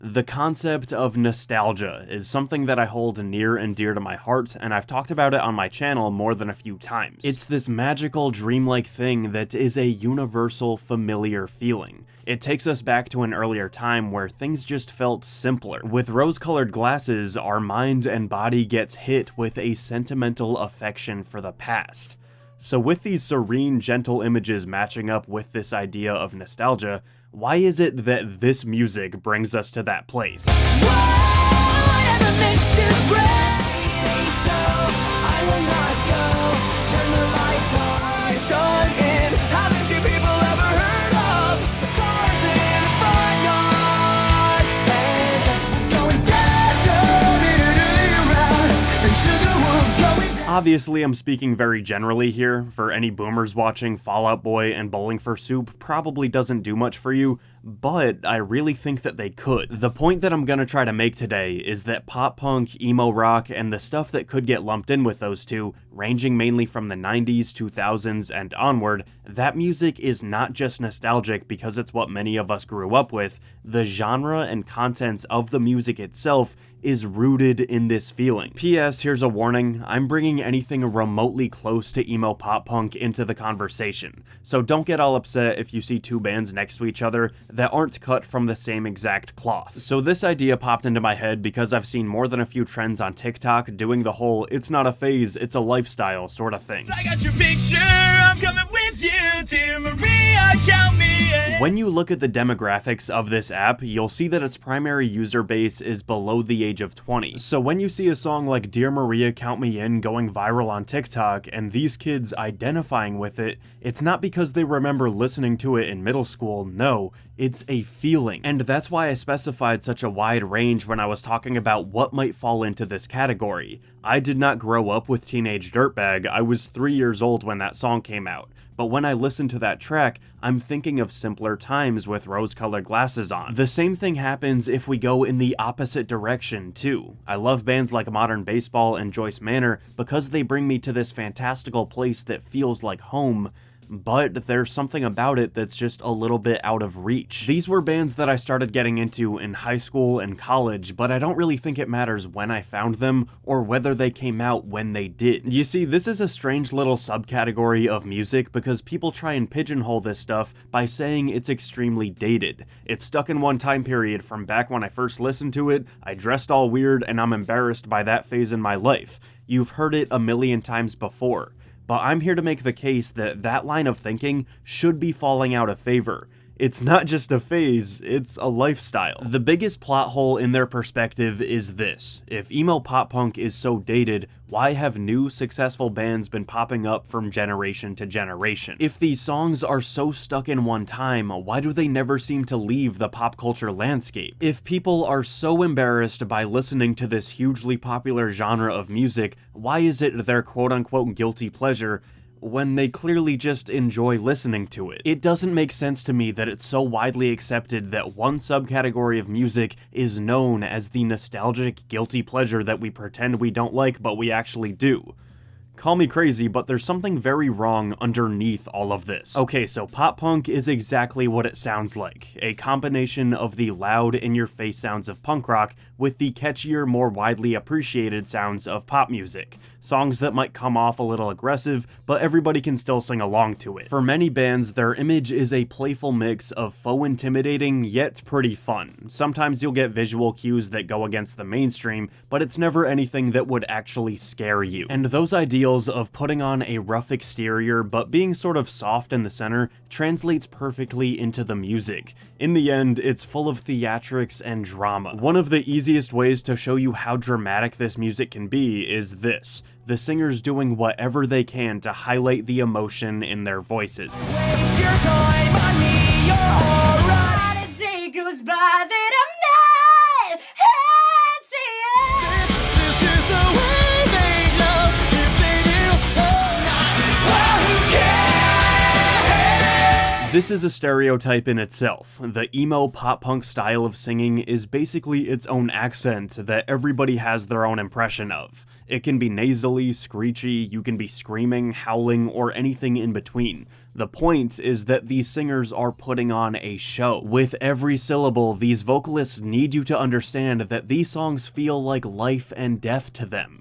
The concept of nostalgia is something that I hold near and dear to my heart, and I've talked about it on my channel more than a few times. It's this magical, dreamlike thing that is a universal, familiar feeling. It takes us back to an earlier time where things just felt simpler. With rose-colored glasses, our mind and body gets hit with a sentimental affection for the past. So with these serene, gentle images matching up with this idea of nostalgia, why is it that this music brings us to that place? Whatever makes it brave, so I will not go. Turn the lights on in. How many people ever heard of cars in the front yard? And going down, around, and sugar will going down. Obviously, I'm speaking very generally here. For any boomers watching, Fall Out Boy and Bowling for Soup probably doesn't do much for you, but I really think that they could. The point that I'm gonna try to make today is that pop punk, emo rock, and the stuff that could get lumped in with those two, ranging mainly from the 90s, 2000s, and onward, that music is not just nostalgic because it's what many of us grew up with. The genre and contents of the music itself is rooted in this feeling. P.S. Here's a warning, I'm bringing anything remotely close to emo pop punk into the conversation, so don't get all upset if you see two bands next to each other that aren't cut from the same exact cloth. So this idea popped into my head because I've seen more than a few trends on TikTok doing the whole "it's not a phase, it's a lifestyle" sort of thing. I got your picture, I'm coming with you, dear Maria, count me in. When you look at the demographics of this app, you'll see that its primary user base is below the age of 20. So when you see a song like Dear Maria Count Me In going viral on TikTok and these kids identifying with it, it's not because they remember listening to it in middle school, no, it's a feeling. And that's why I specified such a wide range when I was talking about what might fall into this category. I did not grow up with Teenage Dirtbag, I was 3 years old when that song came out. But when I listen to that track, I'm thinking of simpler times with rose-colored glasses on. The same thing happens if we go in the opposite direction, too. I love bands like Modern Baseball and Joyce Manor because they bring me to this fantastical place that feels like home, but there's something about it that's just a little bit out of reach. These were bands that I started getting into in high school and college, but I don't really think it matters when I found them or whether they came out when they did. You see, this is a strange little subcategory of music because people try and pigeonhole this stuff by saying it's extremely dated. It's stuck in one time period from back when I first listened to it, I dressed all weird, and I'm embarrassed by that phase in my life. You've heard it a million times before. But I'm here to make the case that that line of thinking should be falling out of favor. It's not just a phase, it's a lifestyle. The biggest plot hole in their perspective is this: if emo pop punk is so dated, why have new successful bands been popping up from generation to generation? If these songs are so stuck in one time, why do they never seem to leave the pop culture landscape? If people are so embarrassed by listening to this hugely popular genre of music, why is it their quote-unquote guilty pleasure when they clearly just enjoy listening to it? It doesn't make sense to me that it's so widely accepted that one subcategory of music is known as the nostalgic guilty pleasure that we pretend we don't like but we actually do. Call me crazy, but there's something very wrong underneath all of this. Okay, so pop punk is exactly what it sounds like. A combination of the loud, in-your-face sounds of punk rock with the catchier, more widely appreciated sounds of pop music. Songs that might come off a little aggressive, but everybody can still sing along to it. For many bands, their image is a playful mix of faux intimidating, yet pretty fun. Sometimes you'll get visual cues that go against the mainstream, but it's never anything that would actually scare you. And those ideals of putting on a rough exterior but being sort of soft in the center translates perfectly into the music. In the end, it's full of theatrics and drama. One of the easiest ways to show you how dramatic this music can be is this: the singers doing whatever they can to highlight the emotion in their voices. Waste your time on me, you're alright. A day goes by that I'm not into you. This is the way they love. If they do, oh, who cares? This is a stereotype in itself. The emo pop-punk style of singing is basically its own accent that everybody has their own impression of. It can be nasally, screechy, you can be screaming, howling, or anything in between. The point is that these singers are putting on a show. With every syllable, these vocalists need you to understand that these songs feel like life and death to them.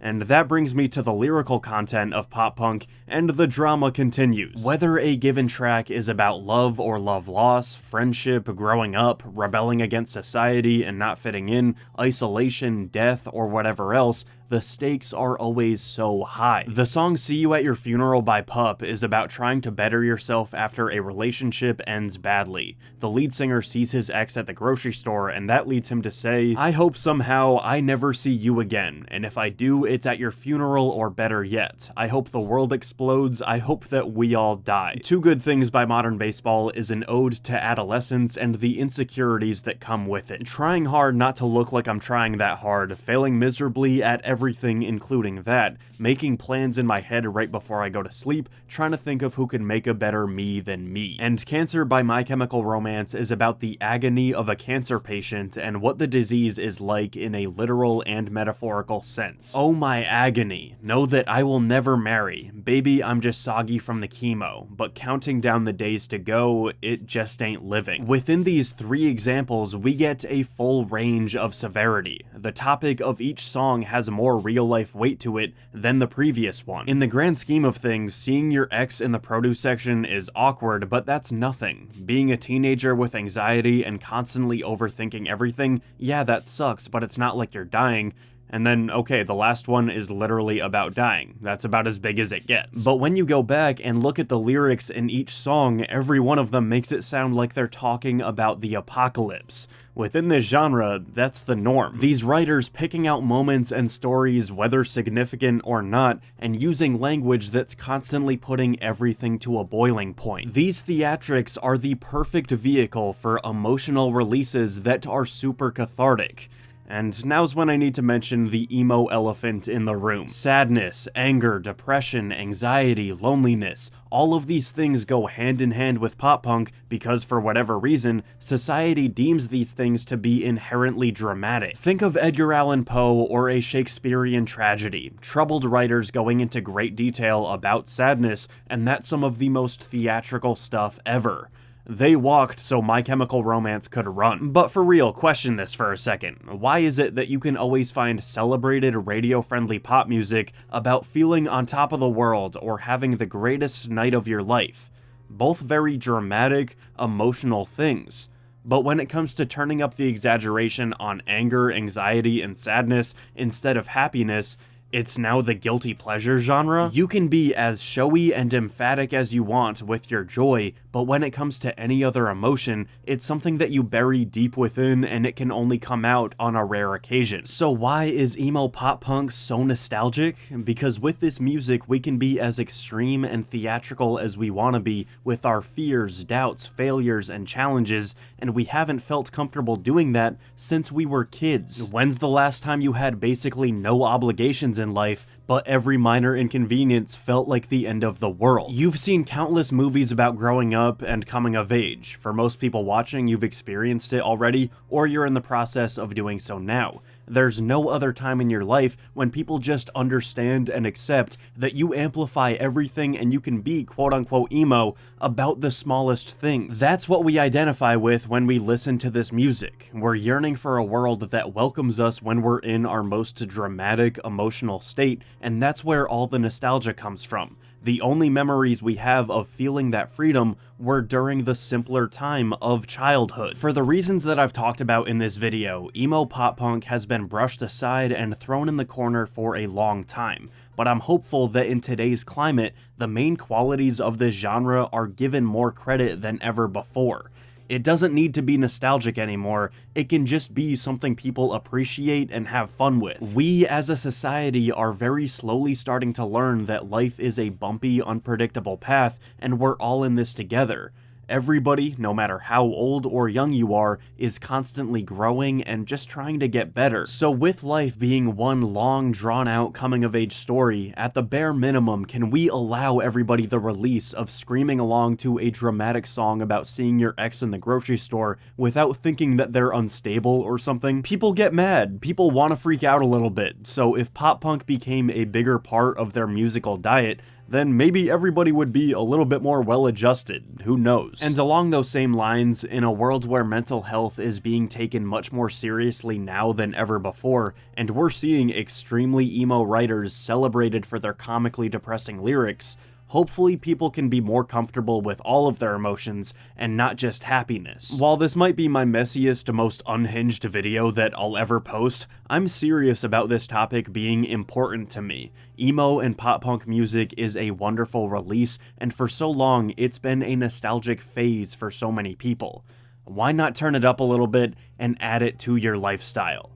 And that brings me to the lyrical content of pop punk, and the drama continues. Whether a given track is about love or love loss, friendship, growing up, rebelling against society and not fitting in, isolation, death, or whatever else, the stakes are always so high. The song See You at Your Funeral by Pup is about trying to better yourself after a relationship ends badly. The lead singer sees his ex at the grocery store, and that leads him to say, "I hope somehow I never see you again, and if I do, it's at your funeral, or better yet, I hope the world explodes, I hope that we all die." Two Good Things by Modern Baseball is an ode to adolescence and the insecurities that come with it. Trying hard not to look like I'm trying that hard, failing miserably at everything including that, making plans in my head right before I go to sleep, trying to think of who could make a better me than me. And Cancer by My Chemical Romance is about the agony of a cancer patient and what the disease is like in a literal and metaphorical sense. Oh my agony. Know that I will never marry. Baby, I'm just soggy from the chemo, but counting down the days to go, it just ain't living. Within these three examples, we get a full range of severity. The topic of each song has more real-life weight to it than the previous one. In the grand scheme of things, seeing your ex in the produce section is awkward, but that's nothing. Being a teenager with anxiety and constantly overthinking everything, yeah, that sucks, but it's not like you're dying. And then, okay, the last one is literally about dying. That's about as big as it gets. But when you go back and look at the lyrics in each song, every one of them makes it sound like they're talking about the apocalypse. Within this genre, that's the norm. These writers picking out moments and stories, whether significant or not, and using language that's constantly putting everything to a boiling point. These theatrics are the perfect vehicle for emotional releases that are super cathartic. And now's when I need to mention the emo elephant in the room. Sadness, anger, depression, anxiety, loneliness, all of these things go hand in hand with pop punk because for whatever reason, society deems these things to be inherently dramatic. Think of Edgar Allan Poe or a Shakespearean tragedy. Troubled writers going into great detail about sadness, and that's some of the most theatrical stuff ever. They walked so My Chemical Romance could run. But for real, question this for a second. Why is it that you can always find celebrated radio-friendly pop music about feeling on top of the world or having the greatest night of your life? Both very dramatic, emotional things. But when it comes to turning up the exaggeration on anger, anxiety, and sadness instead of happiness, it's now the guilty pleasure genre? You can be as showy and emphatic as you want with your joy, but when it comes to any other emotion, it's something that you bury deep within and it can only come out on a rare occasion. So why is emo pop punk so nostalgic? Because with this music, we can be as extreme and theatrical as we want to be with our fears, doubts, failures, and challenges, and we haven't felt comfortable doing that since we were kids. When's the last time you had basically no obligations in life, but every minor inconvenience felt like the end of the world? You've seen countless movies about growing up and coming of age. For most people watching, you've experienced it already, or you're in the process of doing so now. There's no other time in your life when people just understand and accept that you amplify everything and you can be quote-unquote emo about the smallest things. That's what we identify with when we listen to this music. We're yearning for a world that welcomes us when we're in our most dramatic, emotional state, and that's where all the nostalgia comes from. The only memories we have of feeling that freedom were during the simpler time of childhood. For the reasons that I've talked about in this video, emo pop punk has been brushed aside and thrown in the corner for a long time. But I'm hopeful that in today's climate, the main qualities of this genre are given more credit than ever before. It doesn't need to be nostalgic anymore, it can just be something people appreciate and have fun with. We as a society are very slowly starting to learn that life is a bumpy, unpredictable path, and we're all in this together. everybody, no matter how old or young you are, is constantly growing and just trying to get better. So with life being one long, drawn-out coming-of-age story, at the bare minimum, can we allow everybody the release of screaming along to a dramatic song about seeing your ex in the grocery store without thinking that they're unstable or something? People get mad, people want to freak out a little bit, so if pop punk became a bigger part of their musical diet, then maybe everybody would be a little bit more well-adjusted, who knows? And along those same lines, in a world where mental health is being taken much more seriously now than ever before, and we're seeing extremely emo writers celebrated for their comically depressing lyrics, hopefully people can be more comfortable with all of their emotions and not just happiness. While this might be my messiest, most unhinged video that I'll ever post, I'm serious about this topic being important to me. Emo and pop punk music is a wonderful release, and for so long it's been a nostalgic phase for so many people. Why not turn it up a little bit and add it to your lifestyle?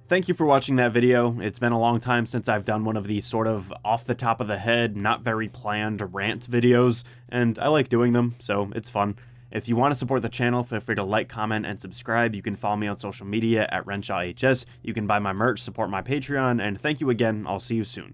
Thank you for watching that video. It's been a long time since I've done one of these sort of off the top of the head, not very planned rant videos, and I like doing them, so it's fun. If you want to support the channel, feel free to like, comment, and subscribe. You can follow me on social media at RenshawHS. You can buy my merch, support my Patreon, and thank you again. I'll see you soon.